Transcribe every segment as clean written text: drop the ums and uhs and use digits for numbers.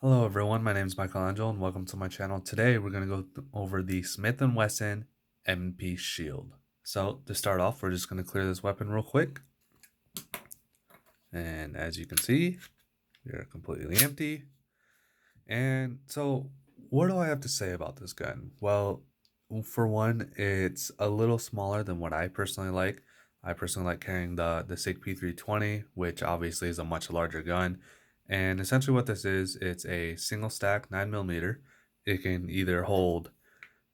Hello everyone, my name is Angelo and welcome to my channel. Today we're going to go over the Smith & Wesson M&P Shield. So to start off, we're just going to clear this weapon real quick. And as you can see, we are completely empty. And so what do I have to say about this gun? Well, for one, it's a little smaller than what I personally like. I personally like carrying the SIG P320, which obviously is a much larger gun. And essentially what this is, it's a single stack 9mm. It can either hold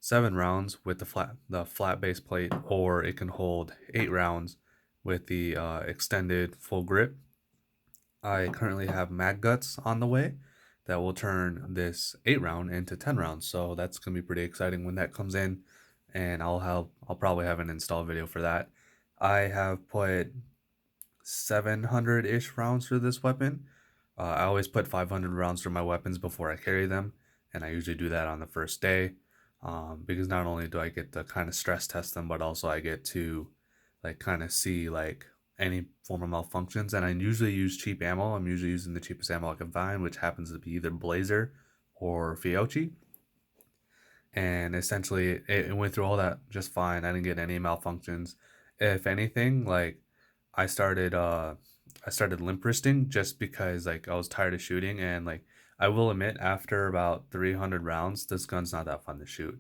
7 rounds with the flat base plate, or it can hold 8 rounds with the extended full grip. I currently have mag guts on the way that will turn this 8 round into 10 rounds. So that's gonna be pretty exciting when that comes in, and I'll probably have an install video for that. I have put 700-ish rounds through this weapon. I always put 500 rounds through my weapons before I carry them, and I usually do that on the first day, because not only do I get to kind of stress test them, but also I get to like kind of see like any form of malfunctions. And I usually use cheap ammo. I'm usually using the cheapest ammo I can find, which happens to be either Blazer or Fiochi. And essentially, it went through all that just fine. I didn't get any malfunctions. If anything, like I started limp wristing just because like I was tired of shooting. And like I will admit, after about 300 rounds, this gun's not that fun to shoot,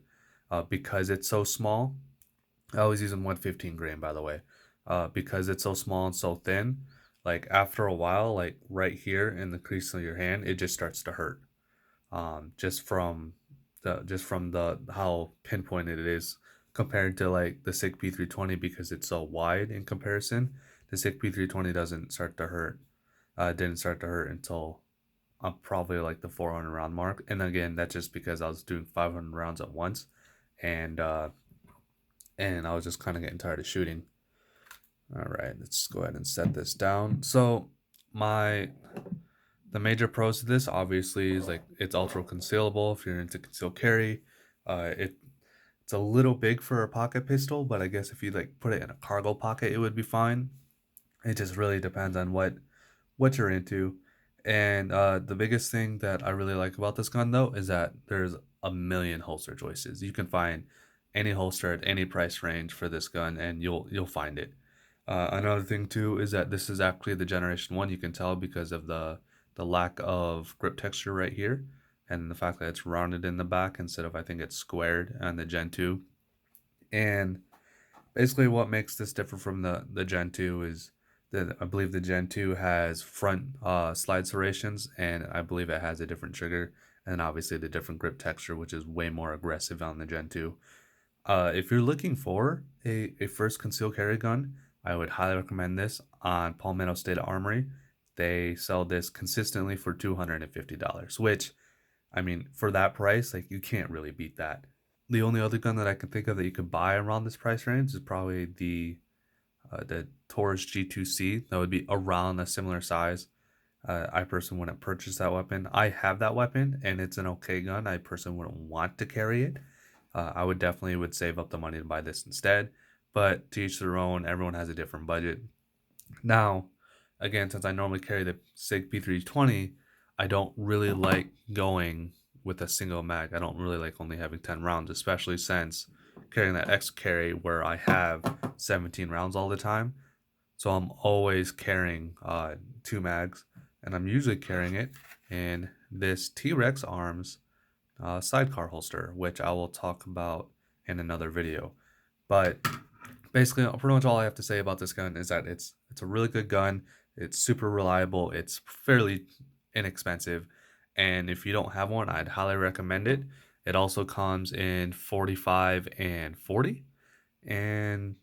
because it's so small. I always use a 115 grain, by the way, because it's so small and so thin. Like after a while, like right here in the crease of your hand, it just starts to hurt. Just from the how pinpointed it is compared to like the SIG P320, because it's so wide in comparison. The SIG P320 doesn't start to hurt. Didn't start to hurt until probably like the 400 round mark. And again, that's just because I was doing 500 rounds at once, and I was just kind of getting tired of shooting. All right, let's go ahead and set this down. So the major pros to this obviously is like it's ultra concealable if you're into concealed carry. It's a little big for a pocket pistol, but I guess if you like put it in a cargo pocket, it would be fine. It just really depends on what you're into. And the biggest thing that I really like about this gun though is that there's a million holster choices. You can find any holster at any price range for this gun, and you'll find it. Another thing too is that this is actually the generation 1. You can tell because of the lack of grip texture right here, and the fact that it's rounded in the back instead of, I think it's squared on the Gen 2. And basically what makes this different from the Gen 2 is that I believe the Gen 2 has front slide serrations, and I believe it has a different trigger, and obviously the different grip texture, which is way more aggressive on the Gen 2. If you're looking for a first concealed carry gun, I would highly recommend this on Palmetto State Armory. They sell this consistently for $250, which, I mean, for that price, like you can't really beat that. The only other gun that I can think of that you could buy around this price range is probably the Taurus G2C. That would be around a similar size. I personally wouldn't purchase that weapon. I have that weapon and it's an okay gun. I personally wouldn't want to carry it. I would definitely save up the money to buy this instead. But to each their own. Everyone has a different budget. Now, again, since I normally carry the SIG P320, I don't really like going with a single mag. I don't really like only having 10 rounds, especially since carrying that X carry where I have 17 rounds all the time. So I'm always carrying 2 mags, and I'm usually carrying it in this T-Rex Arms sidecar holster, which I will talk about in another video. But basically, pretty much all I have to say about this gun is that it's a really good gun. It's super reliable. It's fairly inexpensive, and if you don't have one, I'd highly recommend it. It also comes in 45 and 40, and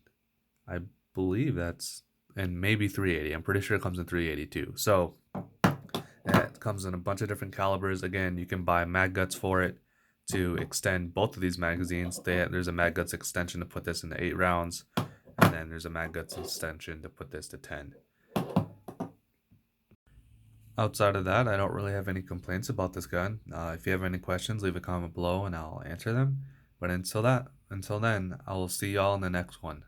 I believe that's, and maybe 380. I'm pretty sure it comes in 380 too. So it comes in a bunch of different calibers. Again, you can buy mag guts for it to extend both of these magazines. There's a mag guts extension to put this into 8 rounds, and then there's a mag guts extension to put this to 10. Outside of that, I don't really have any complaints about this gun. If you have any questions, leave a comment below and I'll answer them. But until then, I will see y'all in the next one.